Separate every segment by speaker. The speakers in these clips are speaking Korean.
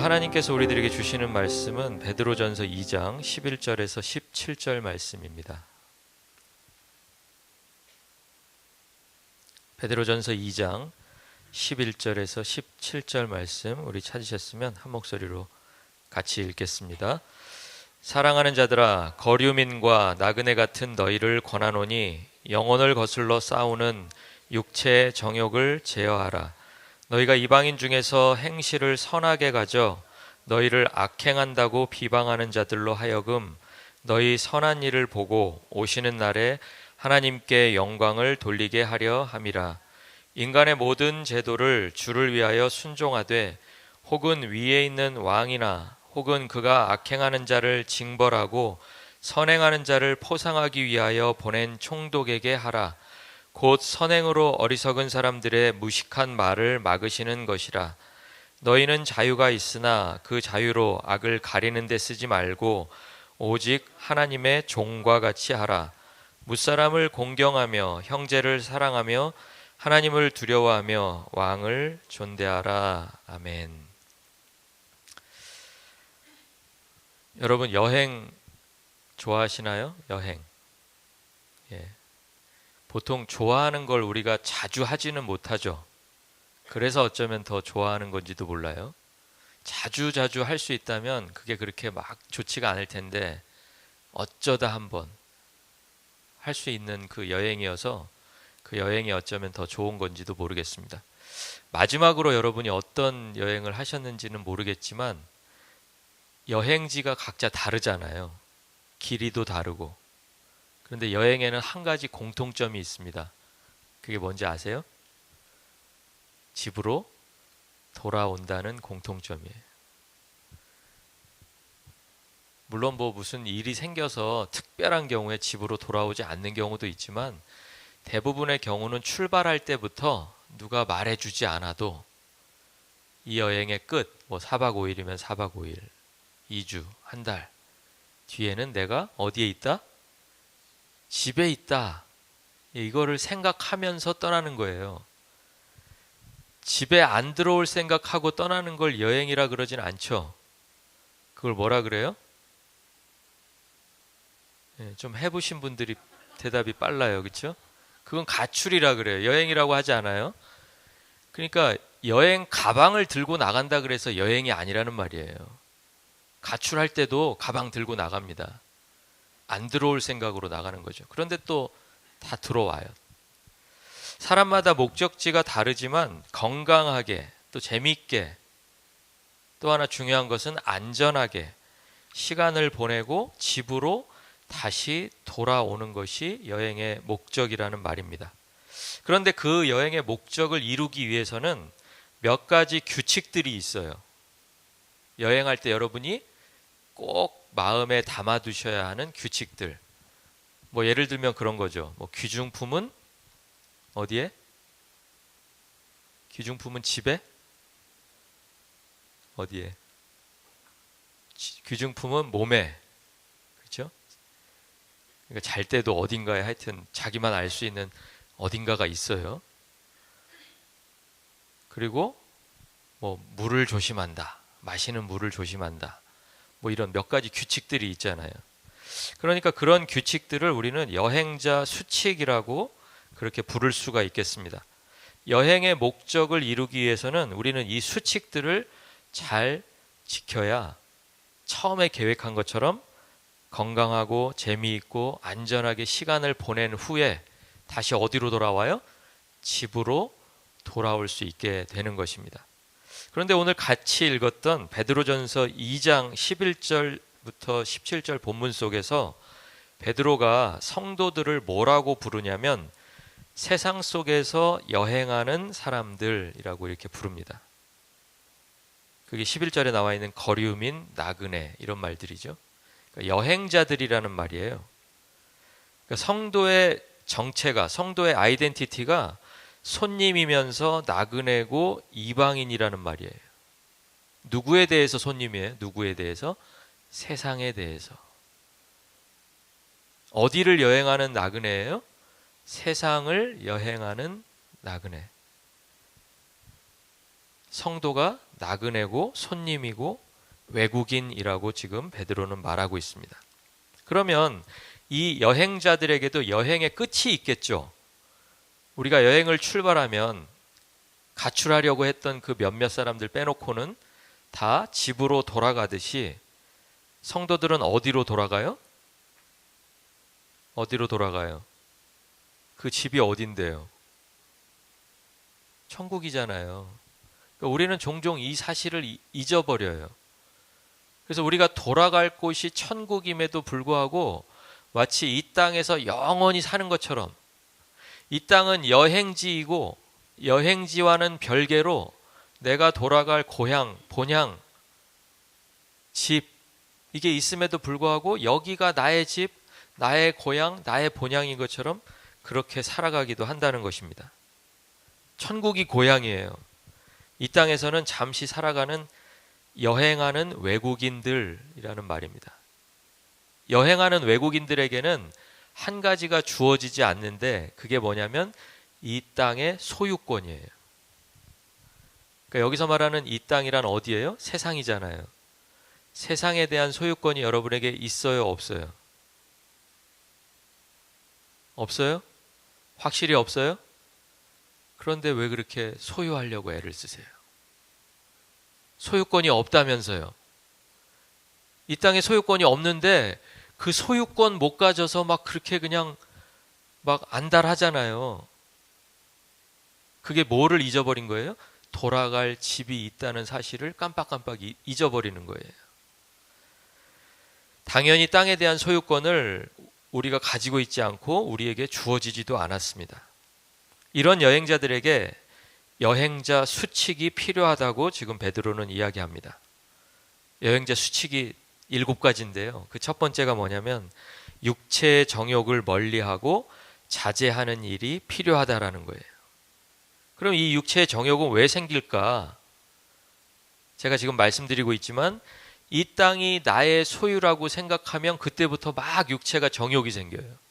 Speaker 1: 오늘 하나님께서 우리들에게 주시는 말씀은 베드로전서 2장 11절에서 17절 말씀입니다. 베드로전서 2장 11절에서 17절 말씀 우리 찾으셨으면 한 목소리로 같이 읽겠습니다. 사랑하는 자들아, 거류민과 나그네 같은 너희를 권하노니 영혼을 거슬러 싸우는 육체의 정욕을 제어하라. 너희가 이방인 중에서 행실을 선하게 가져 너희를 악행한다고 비방하는 자들로 하여금 너희 선한 일을 보고 오시는 날에 하나님께 영광을 돌리게 하려 함이라. 인간의 모든 제도를 주를 위하여 순종하되 혹은 위에 있는 왕이나 혹은 그가 악행하는 자를 징벌하고 선행하는 자를 포상하기 위하여 보낸 총독에게 하라. 곧 선행으로 어리석은 사람들의 무식한 말을 막으시는 것이라. 너희는 자유가 있으나 그 자유로 악을 가리는 데 쓰지 말고 오직 하나님의 종과 같이 하라. 무사람을 공경하며 형제를 사랑하며 하나님을 두려워하며 왕을 존대하라. 아멘. 여러분, 여행 좋아하시나요? 여행. 예. 보통 좋아하는 걸 우리가 자주 하지는 못하죠. 그래서 어쩌면 더 좋아하는 건지도 몰라요. 자주 할 수 있다면 그게 그렇게 막 좋지가 않을 텐데 어쩌다 한번 할 수 있는 그 여행이어서 그 여행이 어쩌면 더 좋은 건지도 모르겠습니다. 마지막으로 여러분이 어떤 여행을 하셨는지는 모르겠지만 여행지가 각자 다르잖아요. 길이도 다르고. 그런데 여행에는 한 가지 공통점이 있습니다. 그게 뭔지 아세요? 집으로 돌아온다는 공통점이에요. 물론 뭐 무슨 일이 생겨서 특별한 경우에 집으로 돌아오지 않는 경우도 있지만 대부분의 경우는 출발할 때부터 누가 말해주지 않아도 이 여행의 끝, 뭐 4박 5일이면 4박 5일, 2주, 한 달 뒤에는 내가 어디에 있다? 집에 있다. 이거를 생각하면서 떠나는 거예요. 집에 안 들어올 생각하고 떠나는 걸 여행이라 그러진 않죠. 그걸 뭐라 그래요? 좀 해보신 분들이 대답이 빨라요. 그렇죠? 그건 가출이라 그래요. 여행이라고 하지 않아요. 그러니까 여행 가방을 들고 나간다 그래서 여행이 아니라는 말이에요. 가출할 때도 가방 들고 나갑니다. 안 들어올 생각으로 나가는 거죠. 그런데 또 다 들어와요. 사람마다 목적지가 다르지만 건강하게 또 재미있게 또 하나 중요한 것은 안전하게 시간을 보내고 집으로 다시 돌아오는 것이 여행의 목적이라는 말입니다. 그런데 그 여행의 목적을 이루기 위해서는 몇 가지 규칙들이 있어요. 여행할 때 여러분이 꼭 마음에 담아두셔야 하는 규칙들. 뭐 예를 들면 그런 거죠. 뭐 귀중품은 어디에? 귀중품은 집에? 어디에? 귀중품은 몸에. 그렇죠? 그러니까 잘 때도 어딘가에 하여튼 자기만 알 수 있는 어딘가가 있어요. 그리고 뭐 물을 조심한다. 마시는 물을 조심한다. 뭐 이런 몇 가지 규칙들이 있잖아요. 그러니까 그런 규칙들을 우리는 여행자 수칙이라고 그렇게 부를 수가 있겠습니다. 여행의 목적을 이루기 위해서는 우리는 이 수칙들을 잘 지켜야 처음에 계획한 것처럼 건강하고 재미있고 안전하게 시간을 보낸 후에 다시 어디로 돌아와요? 집으로 돌아올 수 있게 되는 것입니다. 그런데 오늘 같이 읽었던 베드로전서 2장 11절부터 17절 본문 속에서 베드로가 성도들을 뭐라고 부르냐면 세상 속에서 여행하는 사람들이라고 이렇게 부릅니다. 그게 11절에 나와 있는 거류민, 나그네 이런 말들이죠. 그러니까 여행자들이라는 말이에요. 그러니까 성도의 정체가, 성도의 아이덴티티가 손님이면서 나그네고 이방인이라는 말이에요. 누구에 대해서 손님이에요? 누구에 대해서? 세상에 대해서. 어디를 여행하는 나그네예요? 세상을 여행하는 나그네. 성도가 나그네고 손님이고 외국인이라고 지금 베드로는 말하고 있습니다. 그러면 이 여행자들에게도 여행의 끝이 있겠죠. 우리가 여행을 출발하면 가출하려고 했던 그 몇몇 사람들 빼놓고는 다 집으로 돌아가듯이 성도들은 어디로 돌아가요? 어디로 돌아가요? 그 집이 어딘데요? 천국이잖아요. 그러니까 우리는 종종 이 사실을 잊어버려요. 그래서 우리가 돌아갈 곳이 천국임에도 불구하고 마치 이 땅에서 영원히 사는 것처럼 이 땅은 여행지이고 여행지와는 별개로 내가 돌아갈 고향, 본향, 집 이게 있음에도 불구하고 여기가 나의 집, 나의 고향, 나의 본향인 것처럼 그렇게 살아가기도 한다는 것입니다. 천국이 고향이에요. 이 땅에서는 잠시 살아가는 여행하는 외국인들이라는 말입니다. 여행하는 외국인들에게는 한 가지가 주어지지 않는데 그게 뭐냐면 이 땅의 소유권이에요. 그러니까 여기서 말하는 이 땅이란 어디예요? 세상이잖아요. 세상에 대한 소유권이 여러분에게 있어요, 없어요? 없어요? 확실히 없어요? 그런데 왜 그렇게 소유하려고 애를 쓰세요? 소유권이 없다면서요. 이 땅에 소유권이 없는데 그 소유권 못 가져서 막 그렇게 그냥 막 안달하잖아요. 그게 뭐를 잊어버린 거예요? 돌아갈 집이 있다는 사실을 깜빡깜빡 잊어버리는 거예요. 당연히 땅에 대한 소유권을 우리가 가지고 있지 않고 우리에게 주어지지도 않았습니다. 이런 여행자들에게 여행자 수칙이 필요하다고 지금 베드로는 이야기합니다. 여행자 수칙이 7가지인데요. 그 첫 번째가 뭐냐면 육체의 정욕을 멀리하고 자제하는 일이 필요하다라는 거예요. 그럼 이 육체의 정욕은 왜 생길까? 제가 지금 말씀드리고 있지만 이 땅이 나의 소유라고 생각하면 그때부터 막 육체가 정욕이 생겨요.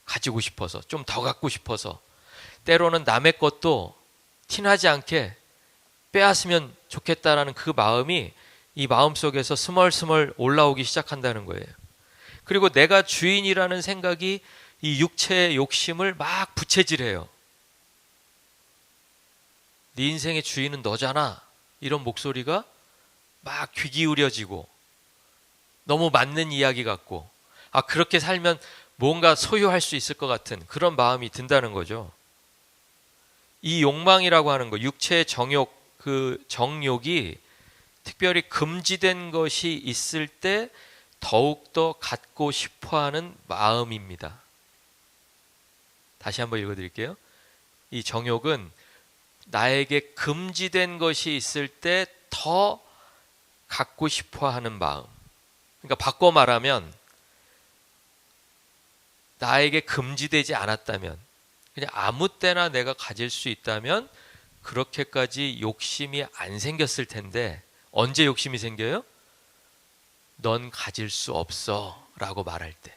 Speaker 1: 가지고 싶어서, 좀 더 갖고 싶어서, 때로는 남의 것도 티나지 않게 빼앗으면 좋겠다라는 그 마음이 이 마음속에서 스멀스멀 올라오기 시작한다는 거예요. 그리고 내가 주인이라는 생각이 이 육체의 욕심을 막 부채질해요. 네 인생의 주인은 너잖아. 이런 목소리가 막 귀 기울여지고 너무 맞는 이야기 같고 그렇게 살면 뭔가 소유할 수 있을 것 같은 그런 마음이 든다는 거죠. 이 욕망이라고 하는 거, 육체의 정욕, 그 정욕이 특별히 금지된 것이 있을 때 더욱더 갖고 싶어하는 마음입니다. 다시 한번 읽어드릴게요. 이 정욕은 나에게 금지된 것이 있을 때 더 갖고 싶어하는 마음. 그러니까 바꿔 말하면 나에게 금지되지 않았다면, 그냥 아무 때나 내가 가질 수 있다면 그렇게까지 욕심이 안 생겼을 텐데 언제 욕심이 생겨요? 넌 가질 수 없어 라고 말할 때,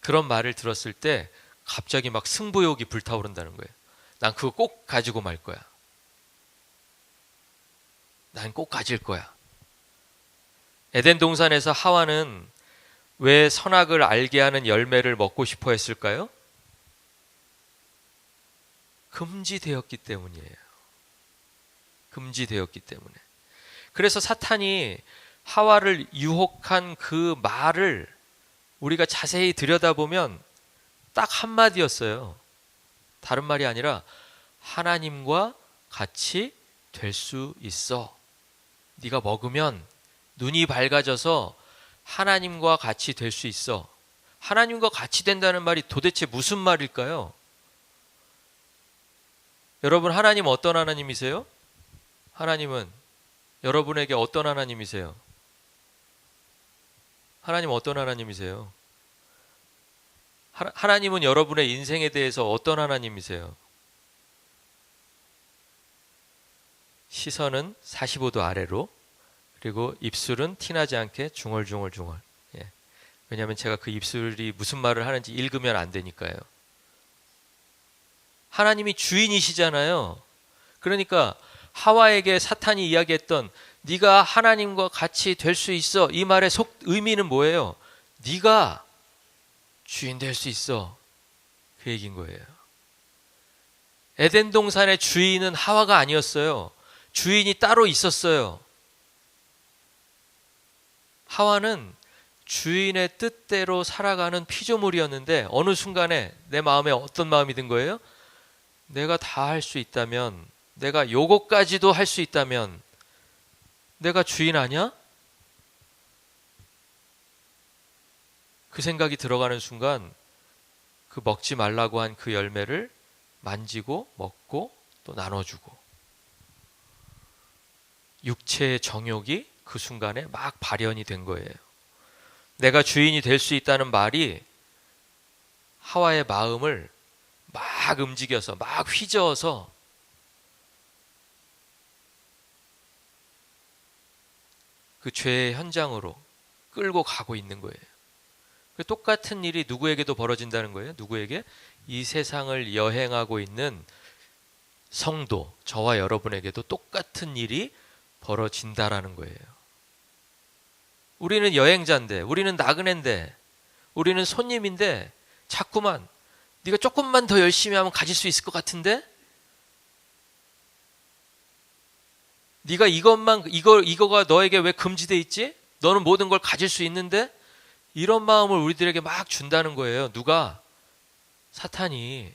Speaker 1: 그런 말을 들었을 때 갑자기 막 승부욕이 불타오른다는 거예요. 난 그거 꼭 가지고 말 거야. 난 꼭 가질 거야. 에덴 동산에서 하와는 왜 선악을 알게 하는 열매를 먹고 싶어 했을까요? 금지되었기 때문이에요. 금지되었기 때문에. 그래서 사탄이 하와를 유혹한 그 말을 우리가 자세히 들여다보면 딱 한마디였어요. 다른 말이 아니라 하나님과 같이 될 수 있어. 네가 먹으면 눈이 밝아져서 하나님과 같이 될 수 있어. 하나님과 같이 된다는 말이 도대체 무슨 말일까요? 여러분, 하나님 어떤 하나님이세요? 하나님은 여러분에게 어떤 하나님이세요? 하나님 어떤 하나님이세요? 하나님은 여러분의 인생에 대해서 어떤 하나님이세요? 시선은 45도 아래로, 그리고 입술은 티나지 않게 중얼중얼. 예. 왜냐하면 제가 그 입술이 무슨 말을 하는지 읽으면 안 되니까요. 하나님이 주인이시잖아요. 그러니까 하와에게 사탄이 이야기했던 네가 하나님과 같이 될 수 있어, 이 말의 의미는 뭐예요? 네가 주인 될 수 있어, 그 얘기인 거예요. 에덴 동산의 주인은 하와가 아니었어요. 주인이 따로 있었어요. 하와는 주인의 뜻대로 살아가는 피조물이었는데 어느 순간에 내 마음에 어떤 마음이 든 거예요? 내가 다 할 수 있다면, 내가 요것까지도 할 수 있다면 내가 주인 아니야? 그 생각이 들어가는 순간 그 먹지 말라고 한 그 열매를 만지고 먹고 또 나눠주고, 육체의 정욕이 그 순간에 막 발현이 된 거예요. 내가 주인이 될 수 있다는 말이 하와의 마음을 막 움직여서, 막 휘저어서 그 죄의 현장으로 끌고 가고 있는 거예요. 똑같은 일이 누구에게도 벌어진다는 거예요. 누구에게? 이 세상을 여행하고 있는 성도, 저와 여러분에게도 똑같은 일이 벌어진다라는 거예요. 우리는 여행자인데, 우리는 나그네인데, 우리는 손님인데 자꾸만 네가 조금만 더 열심히 하면 가질 수 있을 것 같은데, 네가 이거가 너에게 왜 금지돼 있지? 너는 모든 걸 가질 수 있는데, 이런 마음을 우리들에게 막 준다는 거예요. 누가? 사탄이.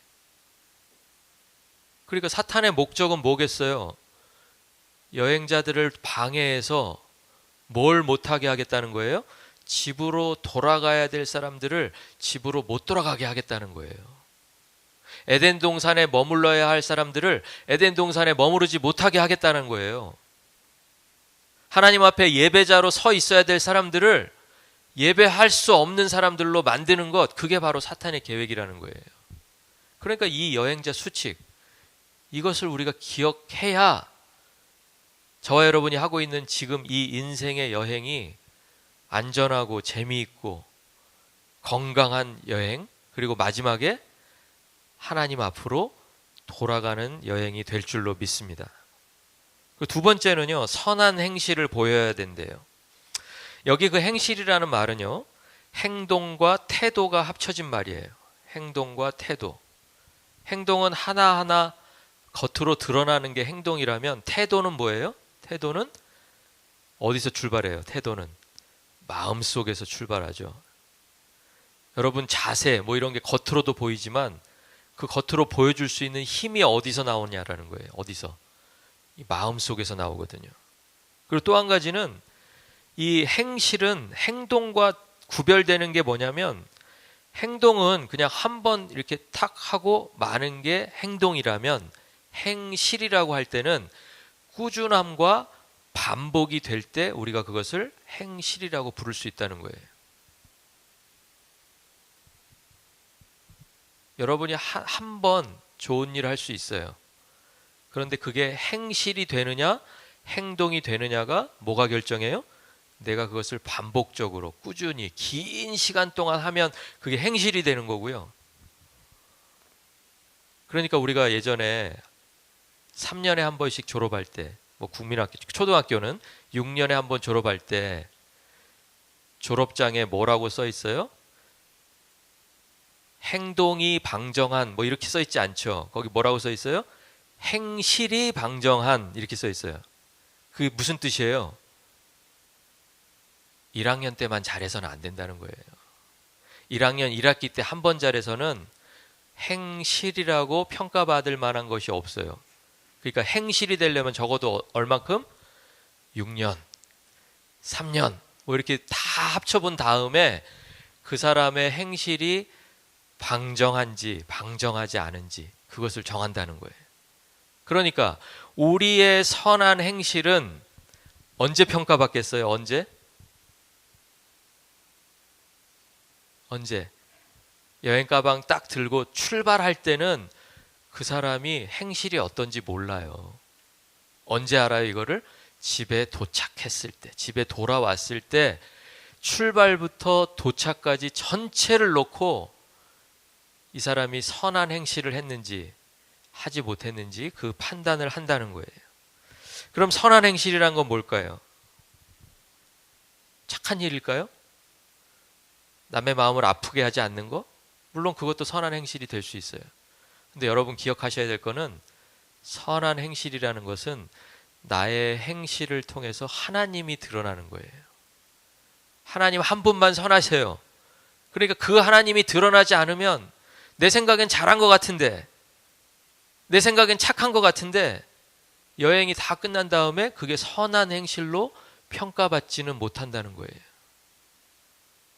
Speaker 1: 그러니까 사탄의 목적은 뭐겠어요? 여행자들을 방해해서 뭘 못하게 하겠다는 거예요? 집으로 돌아가야 될 사람들을 집으로 못 돌아가게 하겠다는 거예요. 에덴 동산에 머물러야 할 사람들을 에덴 동산에 머무르지 못하게 하겠다는 거예요. 하나님 앞에 예배자로 서 있어야 될 사람들을 예배할 수 없는 사람들로 만드는 것, 그게 바로 사탄의 계획이라는 거예요. 그러니까 이 여행자 수칙, 이것을 우리가 기억해야 저와 여러분이 하고 있는 지금 이 인생의 여행이 안전하고 재미있고 건강한 여행, 그리고 마지막에 하나님 앞으로 돌아가는 여행이 될 줄로 믿습니다. 두 번째는요, 선한 행실을 보여야 된대요. 여기 그 행실이라는 말은요, 행동과 태도가 합쳐진 말이에요. 행동과 태도. 행동은 하나하나 겉으로 드러나는 게 행동이라면, 태도는 뭐예요? 태도는 어디서 출발해요? 태도는 마음속에서 출발하죠. 여러분, 자세 뭐 이런 게 겉으로도 보이지만 그 겉으로 보여줄 수 있는 힘이 어디서 나오냐라는 거예요. 어디서? 이 마음속에서 나오거든요. 그리고 또 한 가지는, 이 행실은 행동과 구별되는 게 뭐냐면, 행동은 그냥 한번 이렇게 탁 하고 마는 게 행동이라면, 행실이라고 할 때는 꾸준함과 반복이 될 때 우리가 그것을 행실이라고 부를 수 있다는 거예요. 여러분이 한 번 좋은 일을 할 수 있어요. 그런데 그게 행실이 되느냐 행동이 되느냐가 뭐가 결정해요? 내가 그것을 반복적으로 꾸준히 긴 시간 동안 하면 그게 행실이 되는 거고요. 그러니까 우리가 예전에 3년에 한 번씩 졸업할 때, 뭐 국민학교, 초등학교는 6년에 한 번 졸업할 때 졸업장에 뭐라고 써 있어요? 행동이 방정한, 뭐 이렇게 써 있지 않죠. 거기 뭐라고 써 있어요? 행실이 방정한, 이렇게 써 있어요. 그게 무슨 뜻이에요? 1학년 때만 잘해서는 안 된다는 거예요. 1학년 1학기 때 한 번 잘해서는 행실이라고 평가받을 만한 것이 없어요. 그러니까 행실이 되려면 적어도 얼만큼? 6년, 3년 뭐 이렇게 다 합쳐본 다음에 그 사람의 행실이 방정한지 방정하지 않은지 그것을 정한다는 거예요. 그러니까 우리의 선한 행실은 언제 평가받겠어요? 언제? 여행 가방 딱 들고 출발할 때는 그 사람이 행실이 어떤지 몰라요. 언제 알아요 이거를? 집에 도착했을 때, 집에 돌아왔을 때 출발부터 도착까지 전체를 놓고 이 사람이 선한 행실을 했는지 하지 못했는지 그 판단을 한다는 거예요. 그럼 선한 행실이란 건 뭘까요? 착한 일일까요? 남의 마음을 아프게 하지 않는 거? 물론 그것도 선한 행실이 될 수 있어요. 근데 여러분 기억하셔야 될 거는 선한 행실이라는 것은 나의 행실을 통해서 하나님이 드러나는 거예요. 하나님 한 분만 선하세요. 그러니까 그 하나님이 드러나지 않으면 내 생각엔 잘한 것 같은데, 내 생각엔 착한 것 같은데 여행이 다 끝난 다음에 그게 선한 행실로 평가받지는 못한다는 거예요.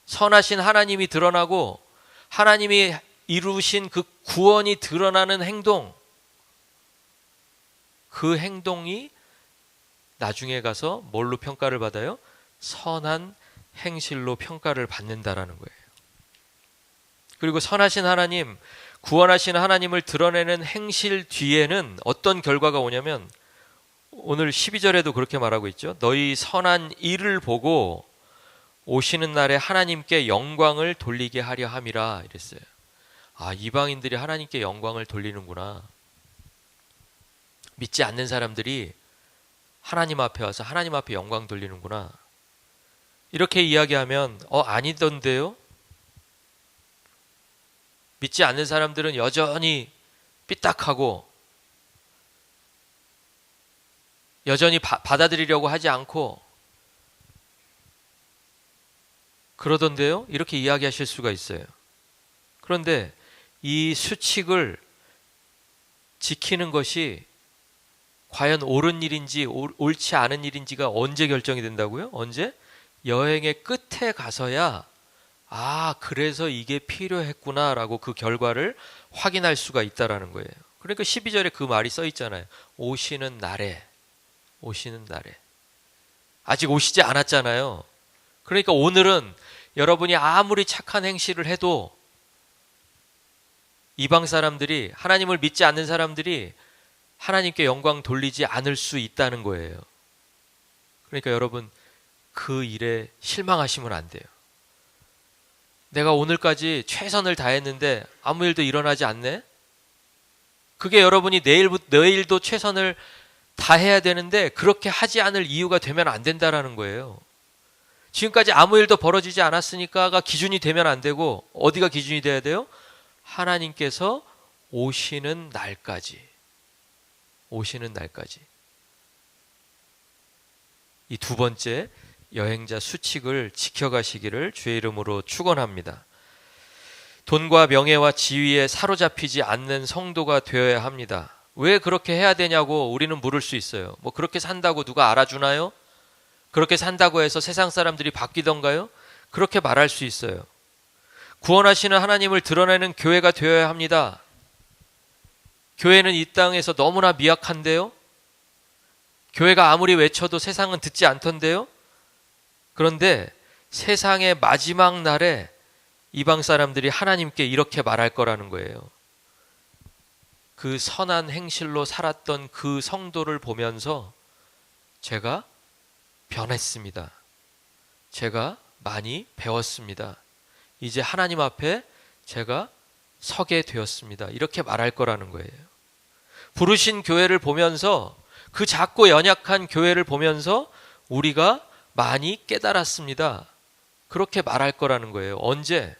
Speaker 1: 선하신 하나님이 드러나고 하나님이 이루신 그 구원이 드러나는 행동, 그 행동이 나중에 가서 뭘로 평가를 받아요? 선한 행실로 평가를 받는다라는 거예요. 그리고 선하신 하나님, 구원하신 하나님을 드러내는 행실 뒤에는 어떤 결과가 오냐면 오늘 12절에도 그렇게 말하고 있죠. 너희 선한 일을 보고 오시는 날에 하나님께 영광을 돌리게 하려 함이라 이랬어요. 아, 이방인들이 하나님께 영광을 돌리는구나. 믿지 않는 사람들이 하나님 앞에 와서 하나님 앞에 영광 돌리는구나. 이렇게 이야기하면 아니던데요? 믿지 않는 사람들은 여전히 삐딱하고 여전히 받아들이려고 하지 않고 그러던데요? 이렇게 이야기하실 수가 있어요. 그런데 이 수칙을 지키는 것이 과연 옳은 일인지 옳지 않은 일인지가 언제 결정이 된다고요? 언제? 여행의 끝에 가서야 그래서 이게 필요했구나라고 그 결과를 확인할 수가 있다라는 거예요. 그러니까 12절에 그 말이 써 있잖아요. 오시는 날에. 아직 오시지 않았잖아요. 그러니까 오늘은 여러분이 아무리 착한 행실을 해도 이방 사람들이, 하나님을 믿지 않는 사람들이 하나님께 영광 돌리지 않을 수 있다는 거예요. 그러니까 여러분 그 일에 실망하시면 안 돼요. 내가 오늘까지 최선을 다했는데 아무 일도 일어나지 않네? 그게 여러분이 내일도 최선을 다해야 되는데 그렇게 하지 않을 이유가 되면 안 된다라는 거예요. 지금까지 아무 일도 벌어지지 않았으니까가 기준이 되면 안 되고 어디가 기준이 돼야 돼요? 하나님께서 오시는 날까지. 이 두 번째 여행자 수칙을 지켜가시기를 주의 이름으로 축원합니다. 돈과 명예와 지위에 사로잡히지 않는 성도가 되어야 합니다. 왜 그렇게 해야 되냐고 우리는 물을 수 있어요. 뭐 그렇게 산다고 누가 알아주나요? 그렇게 산다고 해서 세상 사람들이 바뀌던가요? 그렇게 말할 수 있어요. 구원하시는 하나님을 드러내는 교회가 되어야 합니다. 교회는 이 땅에서 너무나 미약한데요? 교회가 아무리 외쳐도 세상은 듣지 않던데요? 그런데 세상의 마지막 날에 이방 사람들이 하나님께 이렇게 말할 거라는 거예요. 그 선한 행실로 살았던 그 성도를 보면서 제가 변했습니다. 제가 많이 배웠습니다. 이제 하나님 앞에 제가 서게 되었습니다. 이렇게 말할 거라는 거예요. 부르신 교회를 보면서, 그 작고 연약한 교회를 보면서 우리가 많이 깨달았습니다. 그렇게 말할 거라는 거예요. 언제?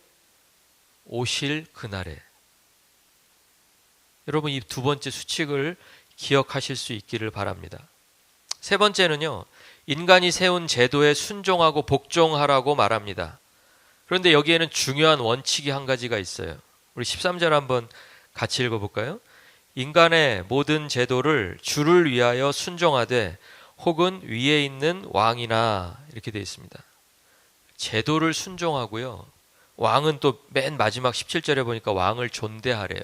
Speaker 1: 오실 그날에. 여러분 이 두 번째 수칙을 기억하실 수 있기를 바랍니다. 세 번째는요, 인간이 세운 제도에 순종하고 복종하라고 말합니다. 그런데 여기에는 중요한 원칙이 한 가지가 있어요. 우리 13절 한번 같이 읽어볼까요? 인간의 모든 제도를 주를 위하여 순종하되 혹은 위에 있는 왕이나, 이렇게 되어 있습니다. 제도를 순종하고요, 왕은 또 맨 마지막 17절에 보니까 왕을 존대하래요.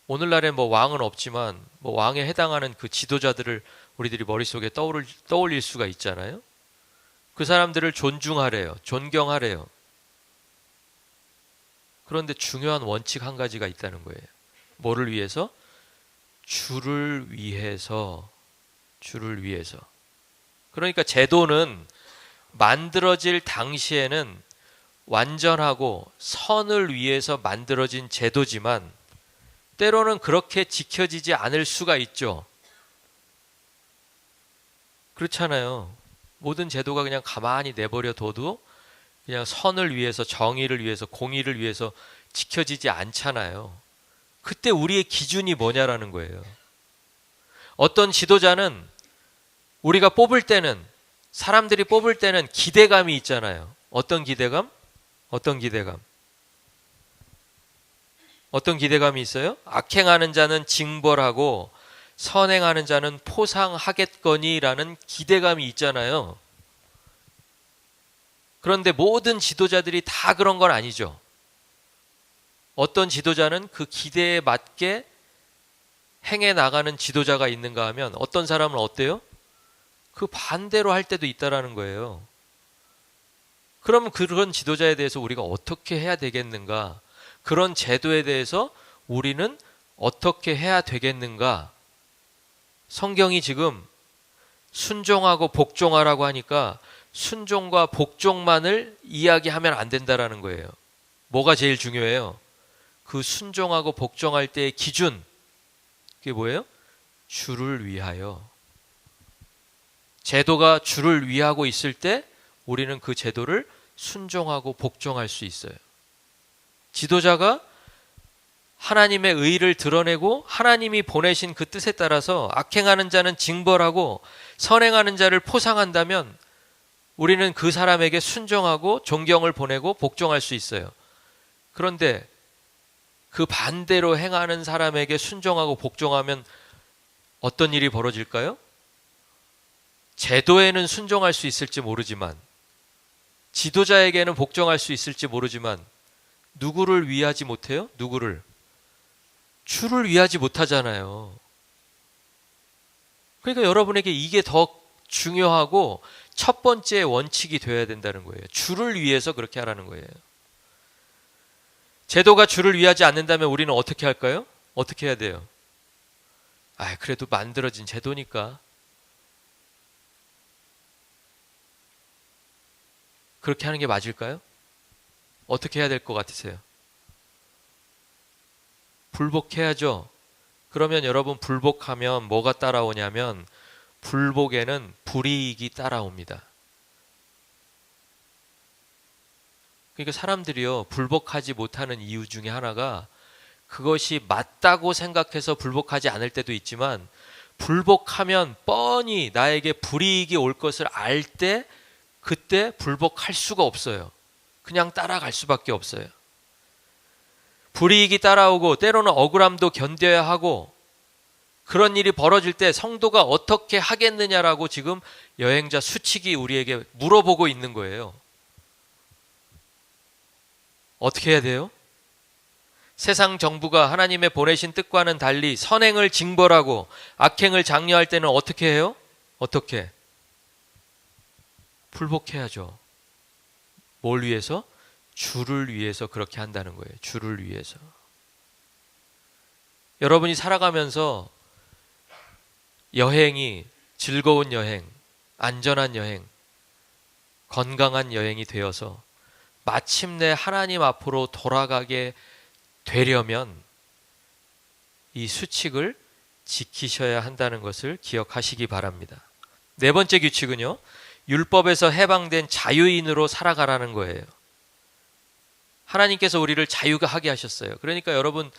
Speaker 1: 오늘날에 뭐 왕은 없지만 뭐 왕에 해당하는 그 지도자들을 우리들이 머릿속에 떠올릴 수가 있잖아요. 그 사람들을 존중하래요. 존경하래요. 그런데 중요한 원칙 한 가지가 있다는 거예요. 뭐를 위해서? 주를 위해서. 그러니까 제도는 만들어질 당시에는 완전하고 선을 위해서 만들어진 제도지만 때로는 그렇게 지켜지지 않을 수가 있죠. 그렇잖아요. 모든 제도가 그냥 가만히 내버려 둬도 그냥 선을 위해서, 정의를 위해서, 공의를 위해서 지켜지지 않잖아요. 그때 우리의 기준이 뭐냐라는 거예요. 어떤 지도자는 우리가 뽑을 때는, 사람들이 뽑을 때는 기대감이 있잖아요. 어떤 기대감? 어떤 기대감? 어떤 기대감이 있어요? 악행하는 자는 징벌하고 선행하는 자는 포상하겠거니라는 기대감이 있잖아요. 그런데 모든 지도자들이 다 그런 건 아니죠. 어떤 지도자는 그 기대에 맞게 행해 나가는 지도자가 있는가 하면 어떤 사람은 어때요? 그 반대로 할 때도 있다라는 거예요. 그러면 그런 지도자에 대해서 우리가 어떻게 해야 되겠는가? 그런 제도에 대해서 우리는 어떻게 해야 되겠는가? 성경이 지금 순종하고 복종하라고 하니까 순종과 복종만을 이야기하면 안 된다라는 거예요. 뭐가 제일 중요해요? 그 순종하고 복종할 때의 기준, 그게 뭐예요? 주를 위하여. 제도가 주를 위하고 있을 때 우리는 그 제도를 순종하고 복종할 수 있어요. 지도자가 하나님의 의를 드러내고 하나님이 보내신 그 뜻에 따라서 악행하는 자는 징벌하고 선행하는 자를 포상한다면 우리는 그 사람에게 순종하고 존경을 보내고 복종할 수 있어요. 그런데 그 반대로 행하는 사람에게 순종하고 복종하면 어떤 일이 벌어질까요? 제도에는 순종할 수 있을지 모르지만, 지도자에게는 복종할 수 있을지 모르지만 누구를 위하지 못해요? 누구를? 주를 위하지 못하잖아요. 그러니까 여러분에게 이게 더 중요하고 첫 번째 원칙이 되어야 된다는 거예요. 주를 위해서 그렇게 하라는 거예요. 제도가 주를 위하지 않는다면 우리는 어떻게 할까요? 어떻게 해야 돼요? 그래도 만들어진 제도니까. 그렇게 하는 게 맞을까요? 어떻게 해야 될 것 같으세요? 불복해야죠. 그러면 여러분, 불복하면 뭐가 따라오냐면 불복에는 불이익이 따라옵니다. 그러니까 사람들이요, 불복하지 못하는 이유 중에 하나가 그것이 맞다고 생각해서 불복하지 않을 때도 있지만, 불복하면 뻔히 나에게 불이익이 올 것을 알 때 그때 불복할 수가 없어요. 그냥 따라갈 수밖에 없어요. 불이익이 따라오고 때로는 억울함도 견뎌야 하고, 그런 일이 벌어질 때 성도가 어떻게 하겠느냐라고 지금 여행자 수칙이 우리에게 물어보고 있는 거예요. 어떻게 해야 돼요? 세상 정부가 하나님의 보내신 뜻과는 달리 선행을 징벌하고 악행을 장려할 때는 어떻게 해요? 어떻게? 불복해야죠. 뭘 위해서? 주를 위해서 그렇게 한다는 거예요. 주를 위해서. 여러분이 살아가면서 여행이 즐거운 여행, 안전한 여행, 건강한 여행이 되어서 마침내 하나님 앞으로 돌아가게 되려면 이 수칙을 지키셔야 한다는 것을 기억하시기 바랍니다. 네 번째 규칙은요, 율법에서 해방된 자유인으로 살아가라는 거예요. 하나님께서 우리를 자유하게 하셨어요. 그러니까 여러분,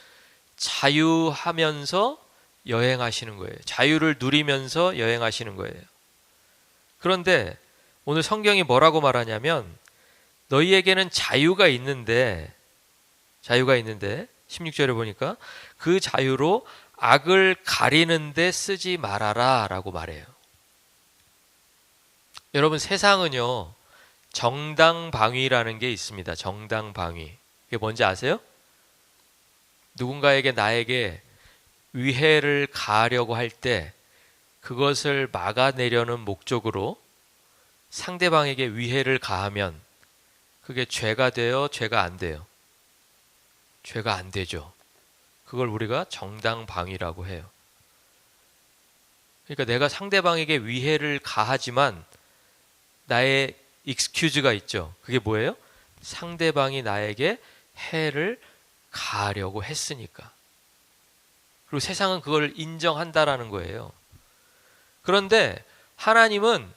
Speaker 1: 자유하면서 여행하시는 거예요. 자유를 누리면서 여행하시는 거예요. 그런데 오늘 성경이 뭐라고 말하냐면, 너희에게는 자유가 있는데 16절에 보니까 그 자유로 악을 가리는데 쓰지 말아라 라고 말해요. 여러분, 세상은요, 정당방위라는 게 있습니다. 정당방위. 이게 뭔지 아세요? 누군가에게 나에게 위해를 가하려고 할 때 그것을 막아내려는 목적으로 상대방에게 위해를 가하면 그게 죄가 돼요? 죄가 안 돼요? 죄가 안 되죠. 그걸 우리가 정당방위라고 해요. 그러니까 내가 상대방에게 위해를 가하지만 나의 익스큐즈가 있죠. 그게 뭐예요? 상대방이 나에게 해를 가하려고 했으니까. 그리고 세상은 그걸 인정한다라는 거예요. 그런데 하나님은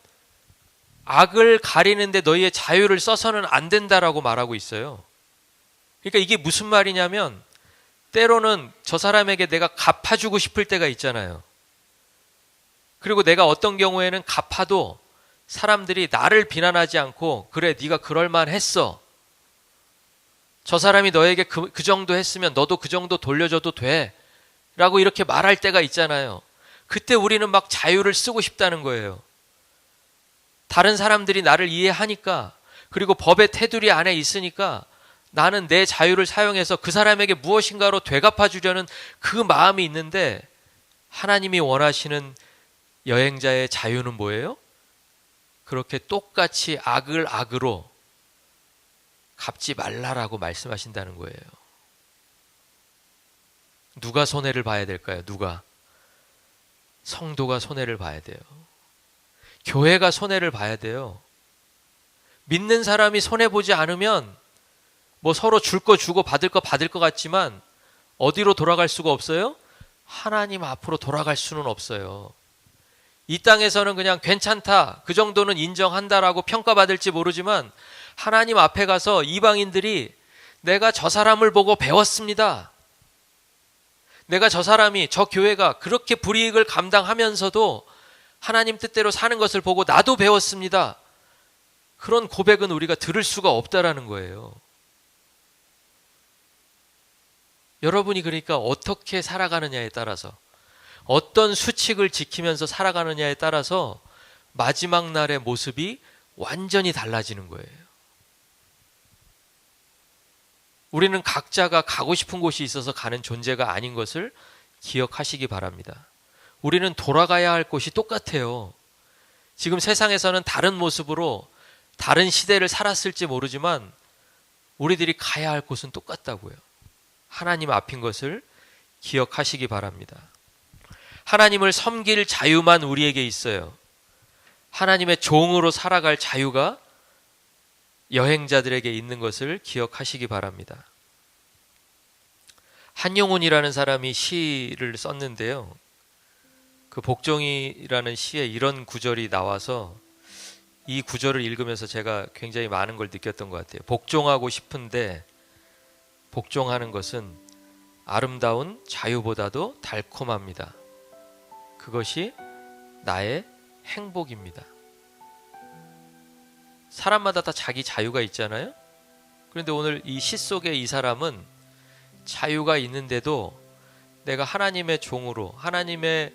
Speaker 1: 악을 가리는데 너희의 자유를 써서는 안 된다라고 말하고 있어요. 그러니까 이게 무슨 말이냐면 때로는 저 사람에게 내가 갚아주고 싶을 때가 있잖아요. 그리고 내가 어떤 경우에는 갚아도 사람들이 나를 비난하지 않고 그래 네가 그럴만 했어. 저 사람이 너에게 그 정도 했으면 너도 그 정도 돌려줘도 돼. 라고 이렇게 말할 때가 있잖아요. 그때 우리는 막 자유를 쓰고 싶다는 거예요. 다른 사람들이 나를 이해하니까 그리고 법의 테두리 안에 있으니까 나는 내 자유를 사용해서 그 사람에게 무엇인가로 되갚아 주려는 그 마음이 있는데 하나님이 원하시는 여행자의 자유는 뭐예요? 그렇게 똑같이 악을 악으로 갚지 말라라고 말씀하신다는 거예요. 누가 손해를 봐야 될까요? 누가? 성도가 손해를 봐야 돼요. 교회가 손해를 봐야 돼요. 믿는 사람이 손해보지 않으면 뭐 서로 줄 거 주고 받을 거 받을 것 같지만 어디로 돌아갈 수가 없어요? 하나님 앞으로 돌아갈 수는 없어요. 이 땅에서는 그냥 괜찮다, 그 정도는 인정한다라고 평가받을지 모르지만 하나님 앞에 가서 이방인들이 내가 저 사람을 보고 배웠습니다. 내가 저 사람이, 저 교회가 그렇게 불이익을 감당하면서도 하나님 뜻대로 사는 것을 보고 나도 배웠습니다. 그런 고백은 우리가 들을 수가 없다라는 거예요. 여러분이 그러니까 어떻게 살아가느냐에 따라서, 어떤 수칙을 지키면서 살아가느냐에 따라서 마지막 날의 모습이 완전히 달라지는 거예요. 우리는 각자가 가고 싶은 곳이 있어서 가는 존재가 아닌 것을 기억하시기 바랍니다. 우리는 돌아가야 할 곳이 똑같아요. 지금 세상에서는 다른 모습으로 다른 시대를 살았을지 모르지만 우리들이 가야 할 곳은 똑같다고요. 하나님 앞인 것을 기억하시기 바랍니다. 하나님을 섬길 자유만 우리에게 있어요. 하나님의 종으로 살아갈 자유가 여행자들에게 있는 것을 기억하시기 바랍니다. 한용운이라는 사람이 시를 썼는데요. 그 복종이라는 시에 이런 구절이 나와서 이 구절을 읽으면서 제가 굉장히 많은 걸 느꼈던 것 같아요. 복종하고 싶은데 복종하는 것은 아름다운 자유보다도 달콤합니다. 그것이 나의 행복입니다. 사람마다 다 자기 자유가 있잖아요. 그런데 오늘 이 시 속의 이 사람은 자유가 있는데도 내가 하나님의 종으로 하나님의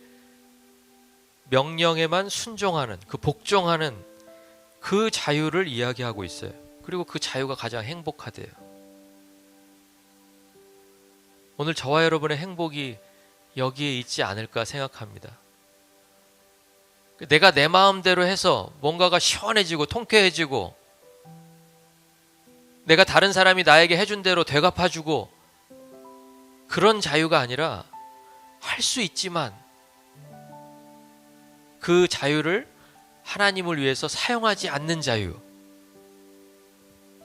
Speaker 1: 명령에만 순종하는, 그 복종하는 그 자유를 이야기하고 있어요. 그리고 그 자유가 가장 행복하대요. 오늘 저와 여러분의 행복이 여기에 있지 않을까 생각합니다. 내가 내 마음대로 해서 뭔가가 시원해지고 통쾌해지고 내가 다른 사람이 나에게 해준 대로 되갚아주고 그런 자유가 아니라 할 수 있지만 그 자유를 하나님을 위해서 사용하지 않는 자유,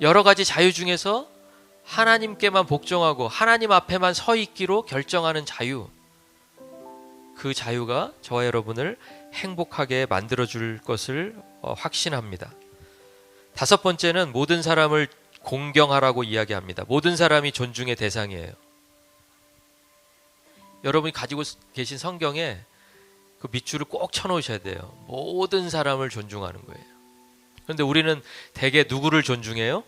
Speaker 1: 여러 가지 자유 중에서 하나님께만 복종하고 하나님 앞에만 서 있기로 결정하는 자유, 그 자유가 저와 여러분을 행복하게 만들어줄 것을 확신합니다. 다섯 번째는 모든 사람을 공경하라고 이야기합니다. 모든 사람이 존중의 대상이에요. 여러분이 가지고 계신 성경에 그 밑줄을 꼭 쳐놓으셔야 돼요. 모든 사람을 존중하는 거예요. 그런데 우리는 대개 누구를 존중해요?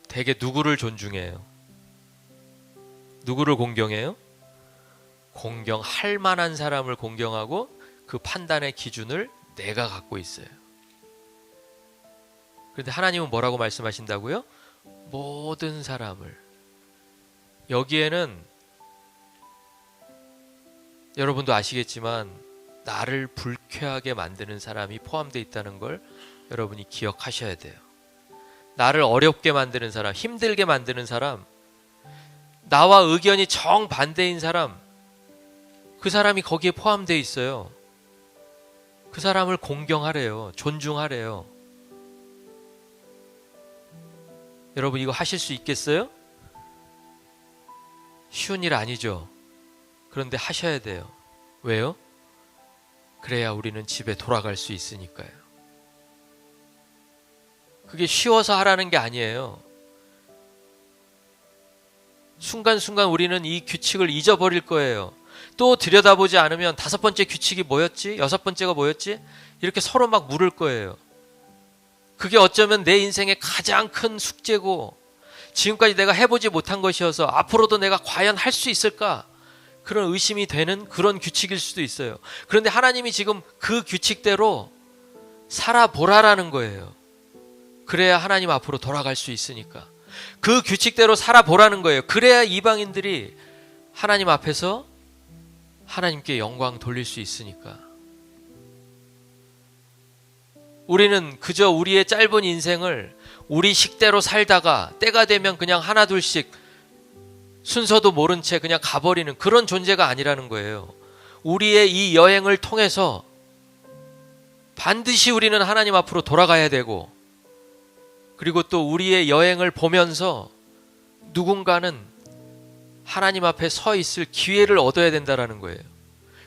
Speaker 1: 대개 누구를 존중해요? 누구를 공경해요? 공경할 만한 사람을 공경하고 그 판단의 기준을 내가 갖고 있어요. 그런데 하나님은 뭐라고 말씀하신다고요? 모든 사람을. 여기에는 여러분도 아시겠지만 나를 불쾌하게 만드는 사람이 포함되어 있다는 걸 여러분이 기억하셔야 돼요. 나를 어렵게 만드는 사람, 힘들게 만드는 사람, 나와 의견이 정반대인 사람, 그 사람이 거기에 포함되어 있어요. 그 사람을 공경하래요. 존중하래요. 여러분 이거 하실 수 있겠어요? 쉬운 일 아니죠. 그런데 하셔야 돼요. 왜요? 그래야 우리는 집에 돌아갈 수 있으니까요. 그게 쉬워서 하라는 게 아니에요. 순간순간 우리는 이 규칙을 잊어버릴 거예요. 또 들여다보지 않으면 5번째 규칙이 뭐였지? 6번째가 뭐였지? 이렇게 서로 막 물을 거예요. 그게 어쩌면 내 인생의 가장 큰 숙제고 지금까지 내가 해보지 못한 것이어서 앞으로도 내가 과연 할 수 있을까? 그런 의심이 되는 그런 규칙일 수도 있어요. 그런데 하나님이 지금 그 규칙대로 살아보라라는 거예요. 그래야 하나님 앞으로 돌아갈 수 있으니까. 그 규칙대로 살아보라는 거예요. 그래야 이방인들이 하나님 앞에서 하나님께 영광 돌릴 수 있으니까. 우리는 그저 우리의 짧은 인생을 우리 식대로 살다가 때가 되면 그냥 하나 둘씩 순서도 모른 채 그냥 가버리는 그런 존재가 아니라는 거예요. 우리의 이 여행을 통해서 반드시 우리는 하나님 앞으로 돌아가야 되고, 그리고 또 우리의 여행을 보면서 누군가는 하나님 앞에 서 있을 기회를 얻어야 된다라는 거예요.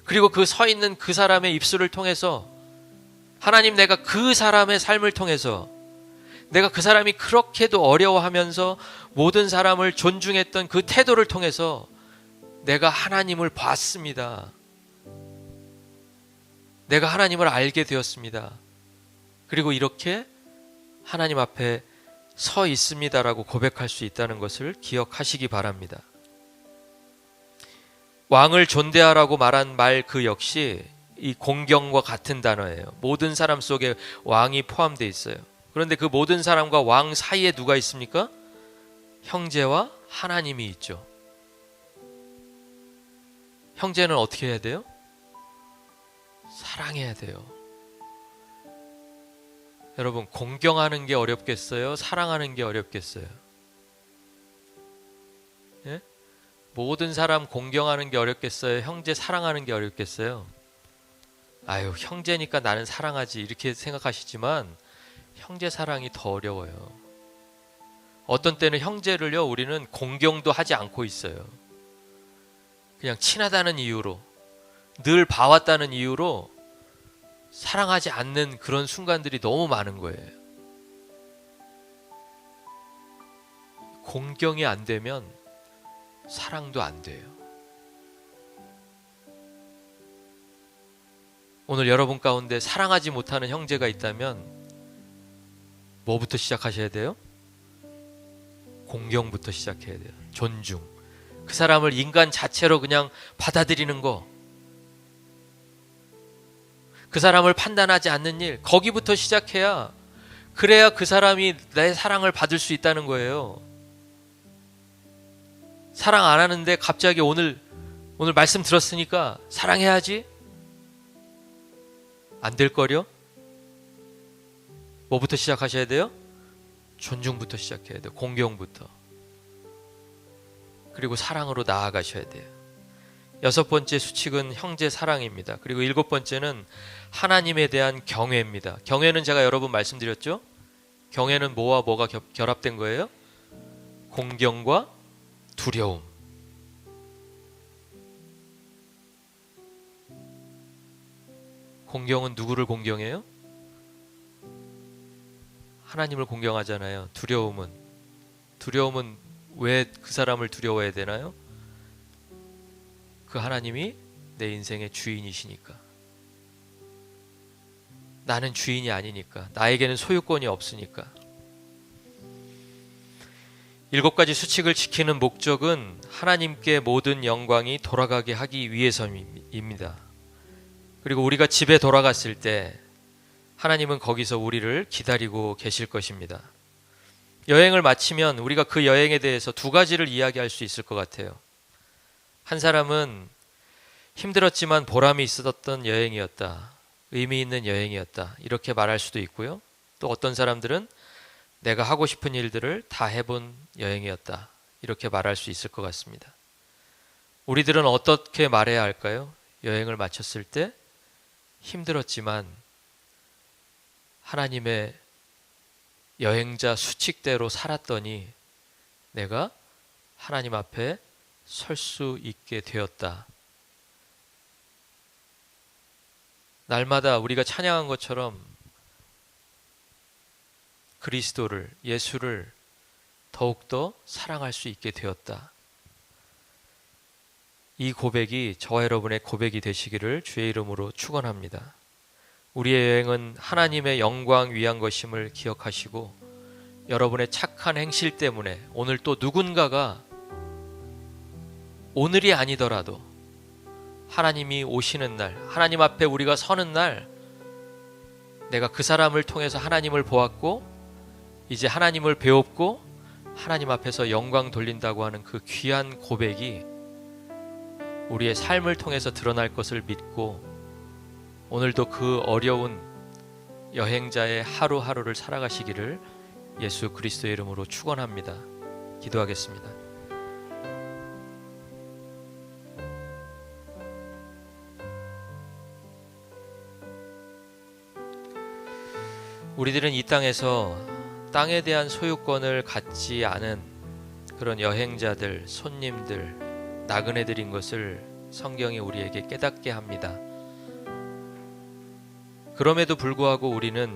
Speaker 1: 그리고 그 서 있는 그 사람의 입술을 통해서 하나님, 내가 그 사람의 삶을 통해서, 내가 그 사람이 그렇게도 어려워하면서 모든 사람을 존중했던 그 태도를 통해서 내가 하나님을 봤습니다. 내가 하나님을 알게 되었습니다. 그리고 이렇게 하나님 앞에 서 있습니다라고 고백할 수 있다는 것을 기억하시기 바랍니다. 왕을 존대하라고 말한 말 그 역시 이 공경과 같은 단어예요. 모든 사람 속에 왕이 포함되어 있어요. 그런데 그 모든 사람과 왕 사이에 누가 있습니까? 형제와 하나님이 있죠. 형제는 어떻게 해야 돼요? 사랑해야 돼요. 여러분, 공경하는 게 어렵겠어요? 사랑하는 게 어렵겠어요? 예? 모든 사람 공경하는 게 어렵겠어요? 형제 사랑하는 게 어렵겠어요? 아유, 형제니까 나는 사랑하지, 이렇게 생각하시지만 형제 사랑이 더 어려워요. 어떤 때는 형제를요, 우리는 공경도 하지 않고 있어요. 그냥 친하다는 이유로, 늘 봐왔다는 이유로 사랑하지 않는 그런 순간들이 너무 많은 거예요. 공경이 안 되면 사랑도 안 돼요. 오늘 여러분 가운데 사랑하지 못하는 형제가 있다면 뭐부터 시작하셔야 돼요? 공경부터 시작해야 돼요. 존중. 그 사람을 인간 자체로 그냥 받아들이는 거, 그 사람을 판단하지 않는 일, 거기부터 시작해야, 그래야 그 사람이 내 사랑을 받을 수 있다는 거예요. 사랑 안 하는데 갑자기 오늘 말씀 들었으니까 사랑해야지? 안 될 거려? 뭐부터 시작하셔야 돼요? 존중부터 시작해야 돼요. 공경부터. 그리고 사랑으로 나아가셔야 돼요. 6번째 수칙은 형제 사랑입니다. 그리고 7번째는 하나님에 대한 경외입니다. 경외는 제가 여러 번 말씀드렸죠? 경외는 뭐와 뭐가 결합된 거예요? 공경과 두려움. 공경은 누구를 공경해요? 하나님을 공경하잖아요. 두려움은 왜 그 사람을 두려워해야 되나요? 그 하나님이 내 인생의 주인이시니까. 나는 주인이 아니니까. 나에게는 소유권이 없으니까. 7가지 수칙을 지키는 목적은 하나님께 모든 영광이 돌아가게 하기 위해서입니다. 그리고 우리가 집에 돌아갔을 때 하나님은 거기서 우리를 기다리고 계실 것입니다. 여행을 마치면 우리가 그 여행에 대해서 2가지를 이야기할 수 있을 것 같아요. 한 사람은 힘들었지만 보람이 있었던 여행이었다, 의미 있는 여행이었다, 이렇게 말할 수도 있고요. 또 어떤 사람들은 내가 하고 싶은 일들을 다 해본 여행이었다, 이렇게 말할 수 있을 것 같습니다. 우리들은 어떻게 말해야 할까요? 여행을 마쳤을 때 힘들었지만 하나님의 여행자 수칙대로 살았더니 내가 하나님 앞에 설 수 있게 되었다, 날마다 우리가 찬양한 것처럼 그리스도를, 예수를 더욱더 사랑할 수 있게 되었다. 이 고백이 저와 여러분의 고백이 되시기를 주의 이름으로 축원합니다. 우리의 여행은 하나님의 영광 위한 것임을 기억하시고, 여러분의 착한 행실 때문에 오늘 또 누군가가, 오늘이 아니더라도 하나님이 오시는 날, 하나님 앞에 우리가 서는 날, 내가 그 사람을 통해서 하나님을 보았고 이제 하나님을 배웠고 하나님 앞에서 영광 돌린다고 하는 그 귀한 고백이 우리의 삶을 통해서 드러날 것을 믿고, 오늘도 그 어려운 여행자의 하루하루를 살아가시기를 예수 그리스도의 이름으로 축원합니다. 기도하겠습니다. 우리들은 이 땅에서 땅에 대한 소유권을 갖지 않은 그런 여행자들, 손님들, 나그네들인 것을 성경이 우리에게 깨닫게 합니다. 그럼에도 불구하고 우리는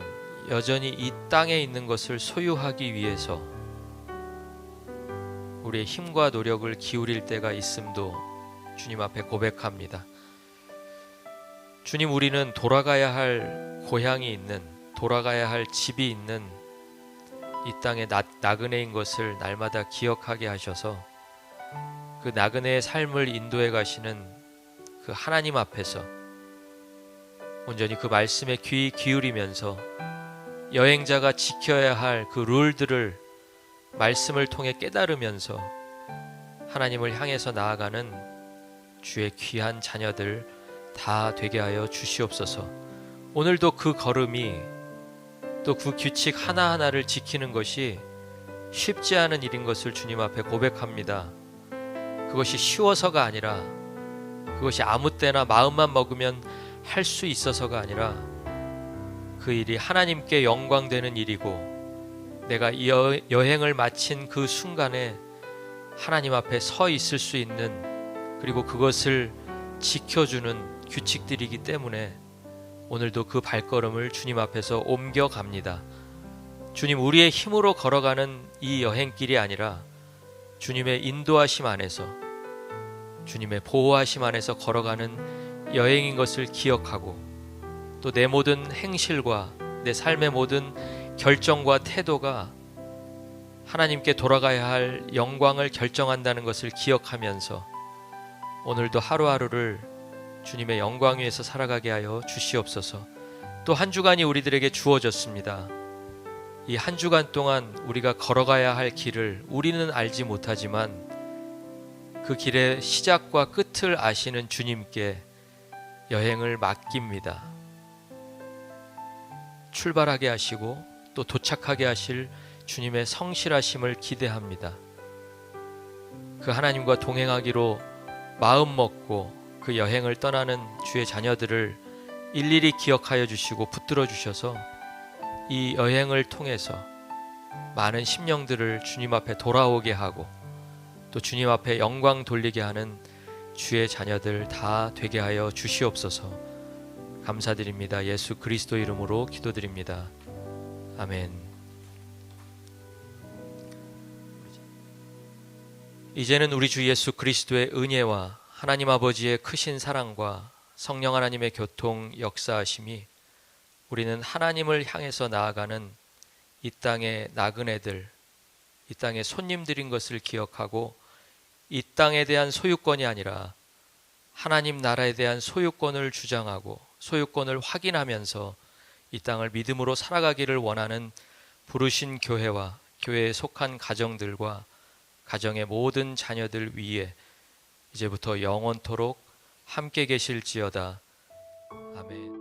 Speaker 1: 여전히 이 땅에 있는 것을 소유하기 위해서 우리의 힘과 노력을 기울일 때가 있음도 주님 앞에 고백합니다. 주님, 우리는 돌아가야 할 고향이 있는, 돌아가야 할 집이 있는 이 땅의 나그네인 것을 날마다 기억하게 하셔서 그 나그네의 삶을 인도해 가시는 그 하나님 앞에서 온전히 그 말씀에 귀 기울이면서 여행자가 지켜야 할 그 룰들을 말씀을 통해 깨달으면서 하나님을 향해서 나아가는 주의 귀한 자녀들 다 되게 하여 주시옵소서. 오늘도 그 걸음이, 또 그 규칙 하나하나를 지키는 것이 쉽지 않은 일인 것을 주님 앞에 고백합니다. 그것이 쉬워서가 아니라, 그것이 아무 때나 마음만 먹으면 할 수 있어서가 아니라, 그 일이 하나님께 영광되는 일이고, 내가 여행을 마친 그 순간에 하나님 앞에 서 있을 수 있는, 그리고 그것을 지켜주는 규칙들이기 때문에 오늘도 그 발걸음을 주님 앞에서 옮겨갑니다. 주님, 우리의 힘으로 걸어가는 이 여행길이 아니라 주님의 인도하심 안에서, 주님의 보호하심 안에서 걸어가는 여행인 것을 기억하고, 또 내 모든 행실과 내 삶의 모든 결정과 태도가 하나님께 돌아가야 할 영광을 결정한다는 것을 기억하면서 오늘도 하루하루를 주님의 영광 위에서 살아가게 하여 주시옵소서. 또 한 주간이 우리들에게 주어졌습니다. 이 한 주간 동안 우리가 걸어가야 할 길을 우리는 알지 못하지만 그 길의 시작과 끝을 아시는 주님께 여행을 맡깁니다. 출발하게 하시고 또 도착하게 하실 주님의 성실하심을 기대합니다. 그 하나님과 동행하기로 마음 먹고 그 여행을 떠나는 주의 자녀들을 일일이 기억하여 주시고 붙들어 주셔서 이 여행을 통해서 많은 심령들을 주님 앞에 돌아오게 하고, 또 주님 앞에 영광 돌리게 하는 주의 자녀들 다 되게 하여 주시옵소서. 감사드립니다. 예수 그리스도 이름으로 기도드립니다. 아멘. 이제는 우리 주 예수 그리스도의 은혜와 하나님 아버지의 크신 사랑과 성령 하나님의 교통 역사하심이 우리는 하나님을 향해서 나아가는 이 땅의 나그네들, 이 땅의 손님들인 것을 기억하고, 이 땅에 대한 소유권이 아니라 하나님 나라에 대한 소유권을 주장하고 소유권을 확인하면서 이 땅을 믿음으로 살아가기를 원하는 부르신 교회와 교회에 속한 가정들과 가정의 모든 자녀들 위에 이제부터 영원토록 함께 계실지어다. 아멘.